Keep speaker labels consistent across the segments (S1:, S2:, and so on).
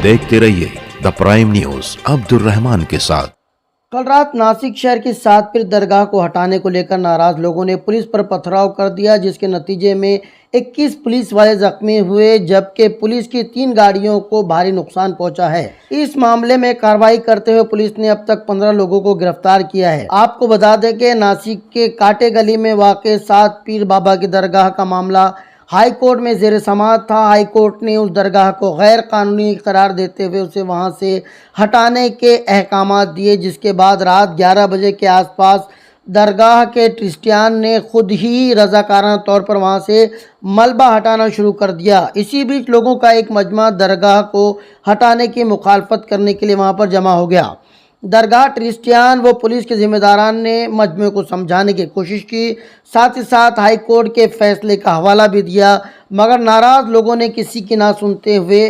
S1: देखते रहिए the prime news Abdul Rahman के साथ।
S2: कल रात नासिक शहर की सातपीर दरगाह को हटाने को लेकर नाराज लोगों ने पुलिस पर पथराव कर दिया, जिसके नतीजे में 21 पुलिस वाले जख्मी हुए, जबकि पुलिस की 3 गाड़ियों को भारी नुकसान पहुंचा है। इस मामले में कार्रवाई करते हुए पुलिस ने अब तक 15 लोगों को गिरफ्तार किया है। आपको बता दें कि नासिक के काटे गली में वाक़ सातपीर बाबा की दरगाह का मामला हाई कोर्ट में ज़ेर समाअत था। हाई कोर्ट ने उस दरगाह को गैर कानूनी करार देते हुए उसे वहां से हटाने के अहकामात दिए, जिसके बाद रात 11 बजे के आसपास दरगाह के ट्रस्टियान ने खुद ही रजाकाराना तौर पर वहां से मलबा हटाना शुरू कर दिया। इसी बीच लोगों का एक मजमा दरगाह को हटाने की मुखालफत करने के लिए वहां पर जमा हो गया। दरगाह ट्रस्टियान व पुलिस के जिम्मेदारान ने मजमे को समझाने की कोशिश की, साथ ही साथ हाई कोर्ट के फैसले का हवाला भी दिया, मगर नाराज लोगों ने किसी की ना सुनते हुए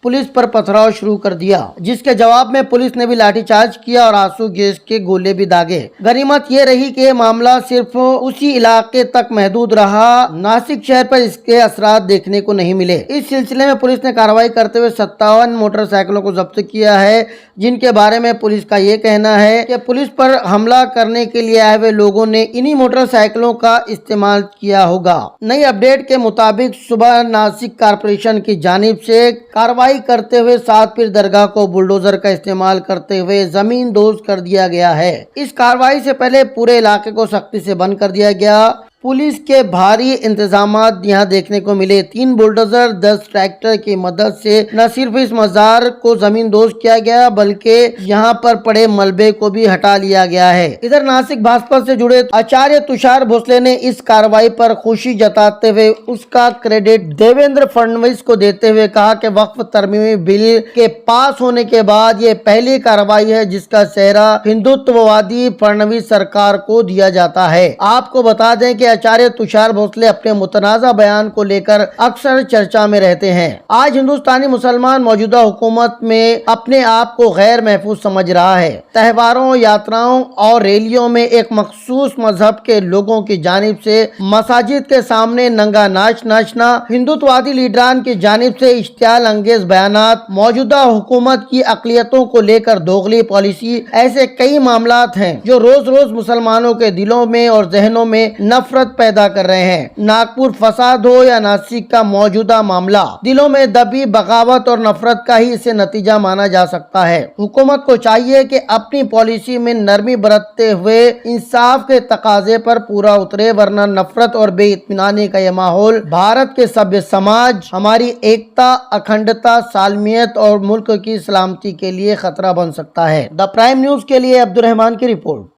S2: पुलिस पर पथराव शुरू कर दिया, जिसके जवाब में पुलिस ने भी लाठीचार्ज किया और आंसू गैस के गोले भी दागे। गनीमत ये रही कि मामला सिर्फ उसी इलाके तक महदूद रहा, नासिक शहर पर इसके असरात देखने को नहीं मिले। इस सिलसिले में पुलिस ने कार्रवाई करते हुए 57 मोटरसाइकिलों को जब्त किया है, जिनके बारे में पुलिस का ये कहना है कि पुलिस पर हमला करने के लिए आए हुए लोगों ने इन्हीं मोटरसाइकिलों का इस्तेमाल किया होगा। नई अपडेट के मुताबिक सुबह नासिक कारपोरेशन की जानिब से कार्रवाई करते हुए सातपीर दरगाह को बुलडोजर का इस्तेमाल करते हुए जमीन दोज कर दिया गया है। इस कार्रवाई से पहले पूरे इलाके को सख्ती से बंद कर दिया गया। पुलिस के भारी इंतजामात यहाँ देखने को मिले। 3 बुलडोजर 10 ट्रैक्टर की मदद से न सिर्फ इस मजार को जमीन दोज किया गया, बल्कि यहाँ पर पड़े मलबे को भी हटा लिया गया है। इधर नासिक भाजपा से जुड़े आचार्य तुषार भोसले ने इस कार्रवाई पर खुशी जताते हुए उसका क्रेडिट देवेंद्र फडणवीस को देते हुए कहा कि वक्फ तरमीमी बिल के पास होने के बाद ये पहली कार्रवाई है जिसका सेहरा हिंदुत्ववादी फडणवीस सरकार को दिया जाता है। आपको बता दें कि आचार्य तुषार भोसले अपने मुतनाज़ा बयान को लेकर अक्सर चर्चा में रहते हैं। आज हिंदुस्तानी मुसलमान मौजूदा हुकूमत में अपने आप को गैर महफूज समझ रहा है। त्योहारों, यात्राओं और रैलियों में एक मखसूस मजहब के लोगों की जानिब से मसाजिद के सामने नंगा नाच नाचना, हिंदुत्ववादी लीडरान की जानिब से इश्तियाल अंगेज बयानात, मौजूदा हुकूमत की अक़लियतों को लेकर दोगली पॉलिसी, ऐसे कई मामलात हैं जो रोज रोज मुसलमानों के दिलों में और जहनों में नफरत पैदा कर रहे हैं। नागपुर फसाद हो या नासिक का मौजूदा मामला, दिलों में दबी बगावत और नफरत का ही इसे नतीजा माना जा सकता है। हुकूमत को चाहिए कि अपनी पॉलिसी में नरमी बरतते हुए इंसाफ के तकाजे पर पूरा उतरे, वरना नफरत और बेइत्मीनानी का यह माहौल भारत के सभ्य समाज, हमारी एकता, अखंडता, सालमियत और मुल्क की सलामती के लिए खतरा बन सकता है। द प्राइम न्यूज के लिए अब्दुल रहमान की रिपोर्ट।